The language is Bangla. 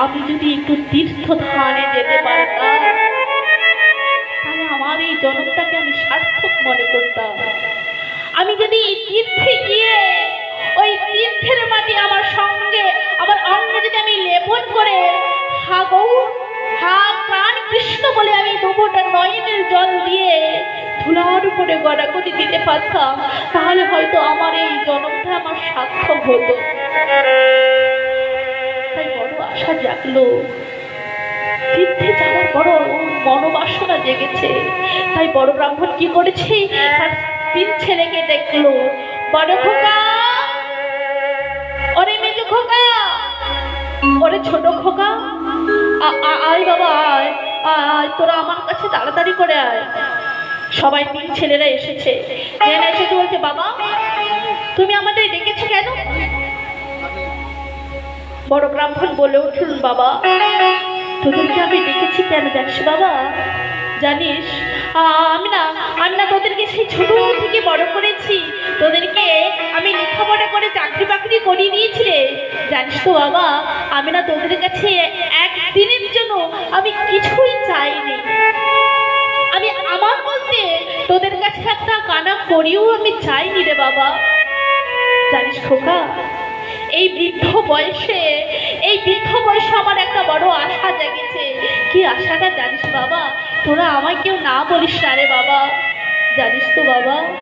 আমি যদি একটু তীর্থস্থানে যেতে পারতাম তাহলে আমার এই জনমটাকে আমি সার্থক মনে করতাম। আমি যদি তীর্থে গিয়ে ওই তীর্থের মাটি আমার সঙ্গে আমার অঙ্গে যদি আমি লেপন করে হা গৌর হা প্রাণ কৃষ্ণ বলে আমি দুবোটা নয়নের জল দিয়ে ধুলার উপরে গড়াগড়ি দিতে পারতাম, তাহলে হয়তো আমার এই জনমটা আমার সার্থক হতো। তাই বড় আশা জাগলো, তীর্থে যাওয়ার বড় মনোবাসনা জেগেছে। তাই বড় ব্রাহ্মণ কি করেছে, তার 3 ছেলেকে দেখলো। বড় খোকা, ওরে মেজ খোকা, ওরে ছোট খোকা, আয় বাবা আয়, আয় তোরা আমার কাছে তাড়াতাড়ি করে আয়। সবাই 3 ছেলেরা এসেছে। জেনে এসেছে, বলছে বাবা তুমি আমাদের ডেকেছো কেন? বড় ব্রাহ্মণ বলে উঠল, বাবা তোদেরকে আমি ডেকেছি কেন জানিস বাবা? জানিস আমি না তোদেরকে সেই ছোট থেকে বড় করেছি, তোদেরকে আমি লেখাপড়া করে চাকরি বাকরি করিয়ে দিয়েছি রে। জানিস তো বাবা, আমি না তোদের কাছে একদিনের জন্য আমি কিছুই চাইনি। আমি আমার বলতে তোদের কাছে একটা কানা করিও আমি চাইনি রে বাবা। জানিস খোকা, এই বৃদ্ধ বয়সে আমার একটা বড় আশা জেগেছে। কি আশাটা জানিস বাবা? তোরা আমায় কেউ না বলিস না রে বাবা। জানিস তো বাবা,